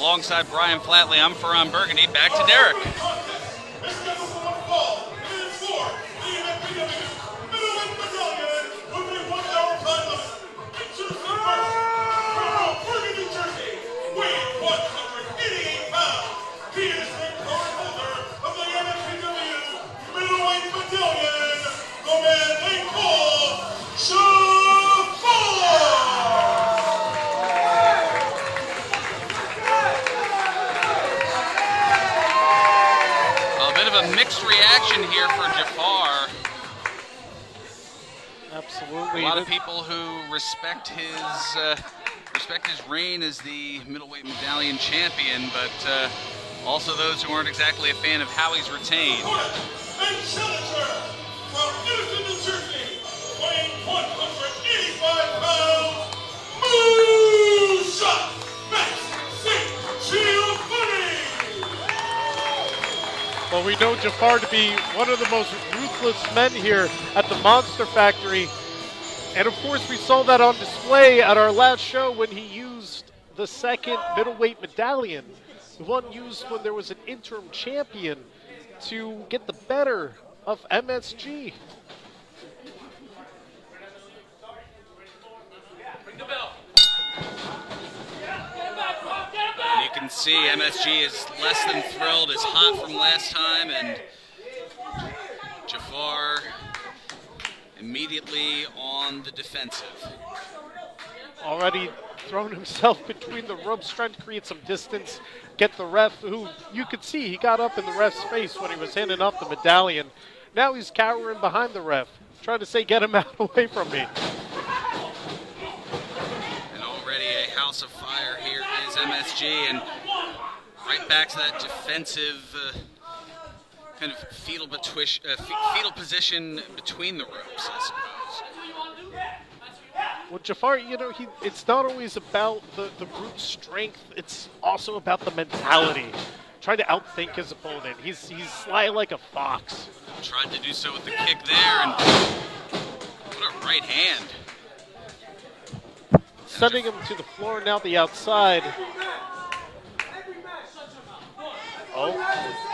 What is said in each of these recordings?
Alongside Brian Flatley, I'm Ferran Burgundy. Back to Derek. He is the current holder of the MFPW Middleweight Medallion, the man they call Jafar! A bit of a mixed reaction here for Jafar. Absolutely. A lot of people who respect his reign as the middleweight medallion champion, but also those who aren't exactly a fan of how he's retained. And challenger from Houston, New Jersey, weighing 185 pounds, Moonshot Giovanni! Well, we know Jafar to be one of the most ruthless men here at the Monster Factory. And of course, we saw that on display at our last show when he used the second middleweight medallion, the one used when there was an interim champion, to get the better of MSG. You can see MSG is less than thrilled, is hot from last time, and Jafar immediately on the defensive. Already thrown himself between the ropes, trying to create some distance, get the ref, who you could see he got up in the ref's face when he was handing off the medallion. Now he's cowering behind the ref, trying to say, get him out away from me. And already a house of fire here is MSG, and right back to that defensive kind of fetal position between the ropes, I suppose. Well, Jafar, you know, it's not always about the brute strength. It's also about the mentality. Trying to outthink his opponent. He's sly like a fox. Tried to do so with the kick there, and what a right hand. Sending him to the floor, now the outside. Oh,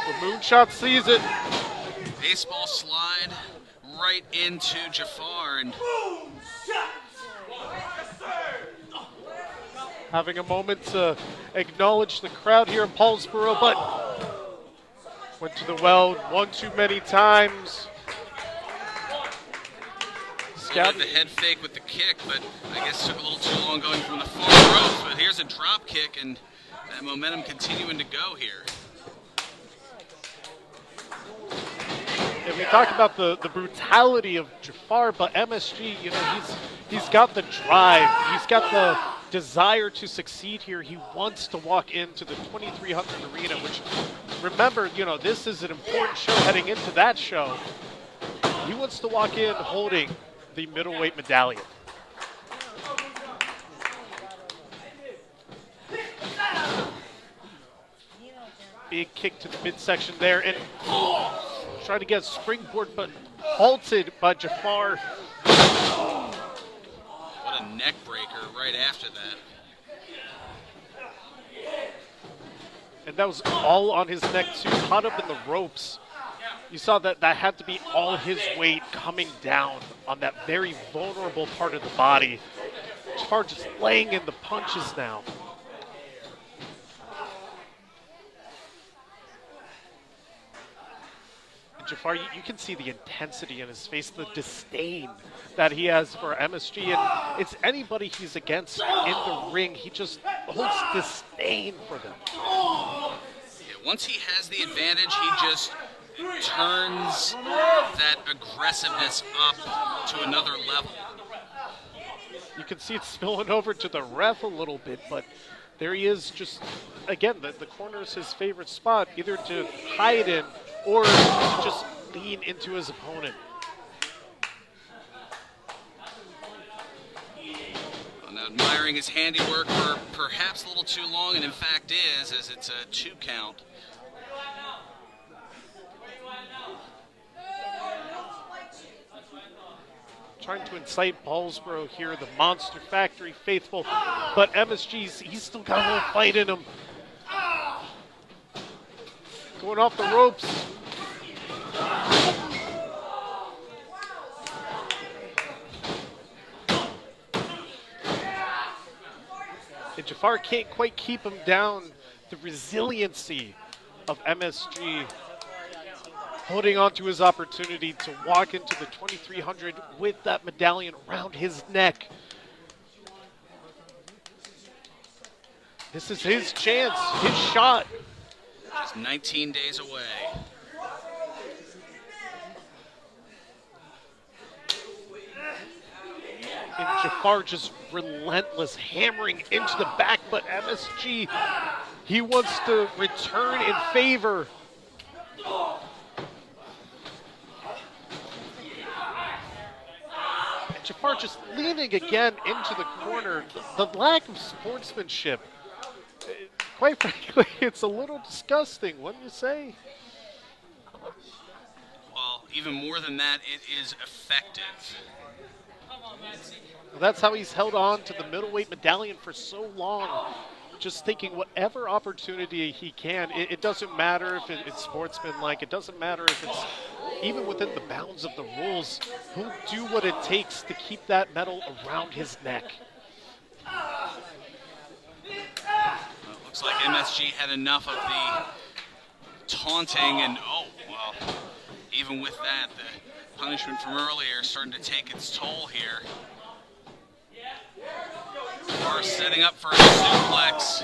the moonshot sees it. Baseball slide right into Jafar, and having a moment to acknowledge the crowd here in Paulsboro, but went to the well one too many times. Got the head fake with the kick, but I guess took a little too long going from the far ropes. But here's a drop kick, and that momentum continuing to go here. And we talk about the brutality of Jafar, but MSG, you know, he's got the drive, he's got the desire to succeed here. He wants to walk into the 2300 arena, which, remember, you know, this is an important show heading into that show. He wants to walk in holding the middleweight medallion. Big kick to the midsection there, and trying to get a springboard, but halted by Jafar. What a neck breaker right after that. And that was all on his neck too, caught up in the ropes. You saw that had to be all his weight coming down on that very vulnerable part of the body. Jafar just laying in the punches now. And Jafar, you can see the intensity in his face, the disdain that he has for MSG. And it's anybody he's against in the ring, he just holds disdain for them. Yeah, once he has the advantage, he just turns that aggressiveness up to another level. You can see it spilling over to the ref a little bit, but there he is, just, again, the corner is his favorite spot, either to hide in or to just lean into his opponent. Well, now admiring his handiwork for perhaps a little too long, and in fact is, as it's a 2 count. Trying to incite Paulsboro here, the Monster Factory faithful, but MSG's, he's still got a little fight in him. going off the ropes. And Jafar can't quite keep him down. The resiliency of MSG holding on to his opportunity to walk into the 2300 with that medallion around his neck. This is his chance, his shot. Just 19 days away. And Jafar just relentless, hammering into the back, but MSG, he wants to return in favor. And Jafar just leaning again into the corner. The lack of sportsmanship, quite frankly, it's a little disgusting, wouldn't you say? Well, even more than that, it is effective. That's how he's held on to the middleweight medallion for so long. Just thinking whatever opportunity he can. It doesn't matter if it's sportsmanlike. It doesn't matter if it's even within the bounds of the rules. He'll do what it takes to keep that medal around his neck. Well, it looks like MSG had enough of the taunting, and oh, well, even with that, the punishment from earlier starting to take its toll here. Jafar setting up for a suplex.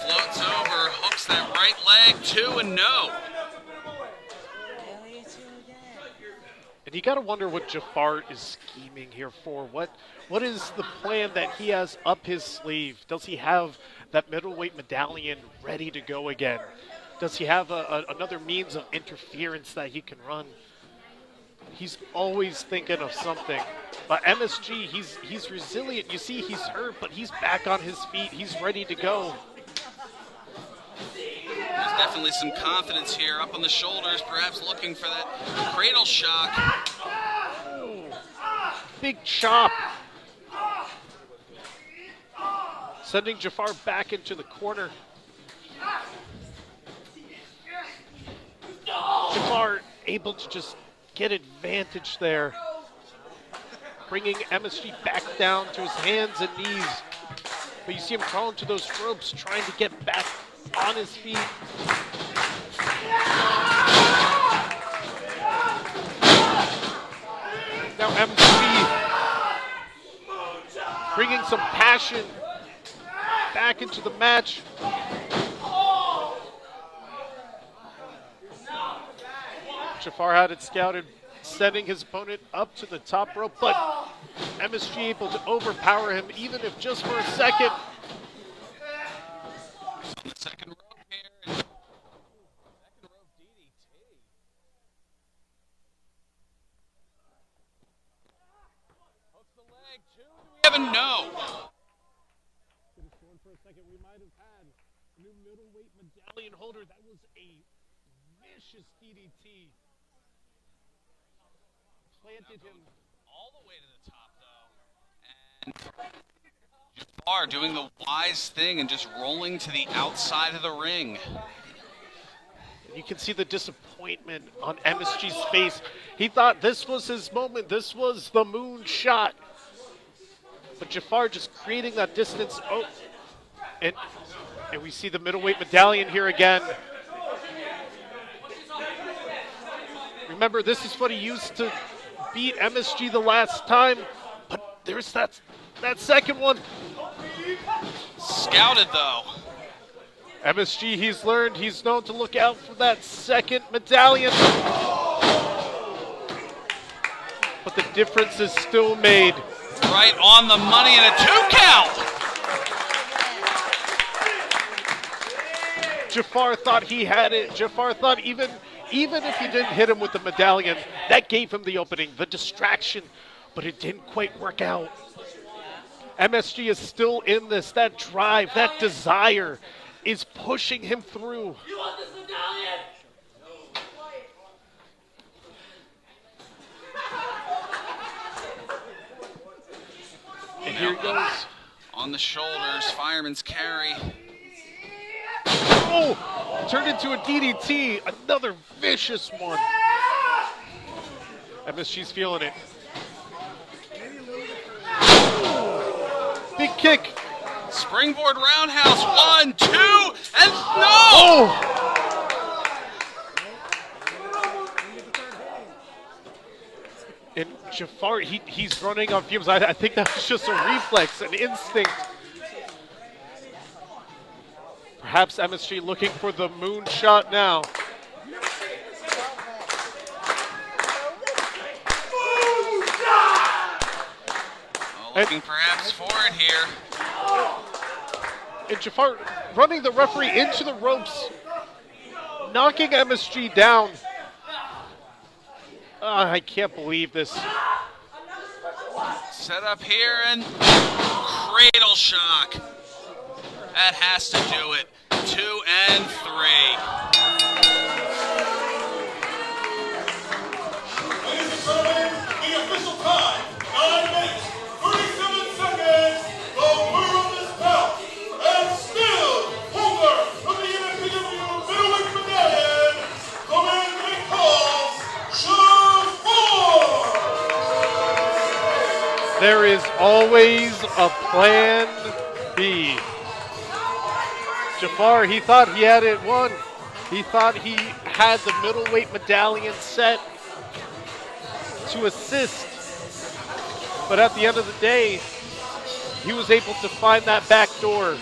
Floats over, hooks that right leg, 2 and no. And you got to wonder what Jafar is scheming here for. What is the plan that he has up his sleeve? Does he have that middleweight medallion ready to go again? Does he have another means of interference that he can run? He's always thinking of something. But MSG, he's resilient. You see, he's hurt, but he's back on his feet. He's ready to go. There's definitely some confidence here, up on the shoulders, perhaps looking for that cradle shock. Ooh, big chop. Sending Jafar back into the corner. Jafar able to just get advantage there. Bringing MSG back down to his hands and knees. But you see him crawling to those ropes, trying to get back on his feet. Now MSG bringing some passion back into the match. Jafar had it scouted, sending his opponent up to the top rope, but MSG able to overpower him, even if just for a second. On the second rope here, and second rope DDT. Hooks the leg, 2. Do we have a no? For a second, we might have had a new middleweight medallion holder. That was a vicious DDT. Planted him all the way to the top, though. And Jafar doing the wise thing and just rolling to the outside of the ring. You can see the disappointment on MSG's face. He thought this was his moment. This was the moon shot. But Jafar just creating that distance. Oh, and we see the middleweight medallion here again. Remember, this is what he used to beat MSG the last time. But there's that second one. Scouted, though. MSG, he's learned, he's known to look out for that second medallion. But the difference is still made. Right on the money and a 2 count. Jafar thought he had it. Jafar thought even if he didn't hit him with the medallion, that gave him the opening, the distraction, but it didn't quite work out. MSG is still in this. That drive, that desire is pushing him through. You want this medallion? And here he goes. On the shoulders, fireman's carry. Oh, turned into a DDT. Another vicious one. MSG's feeling it. Big kick. Springboard roundhouse. 1, 2, and no! Oh! And Jafar, he's running on fumes. I think that was just a reflex, an instinct. Perhaps MSG looking for the moonshot now. Looking perhaps for it here. And Jafar running the referee into the ropes, knocking MSG down. I can't believe this. Set up here and cradle shock. That has to do it. 2 and 3. Ladies and gentlemen, the official time, 9 minutes, 37 seconds. The winner of this bout, and still holder of the MFPW Middleweight Medallion, the man they call Jafar. There is always a plan B. Jafar, he thought he had it won. He thought he had the middleweight medallion set to assist. But at the end of the day, he was able to find that back door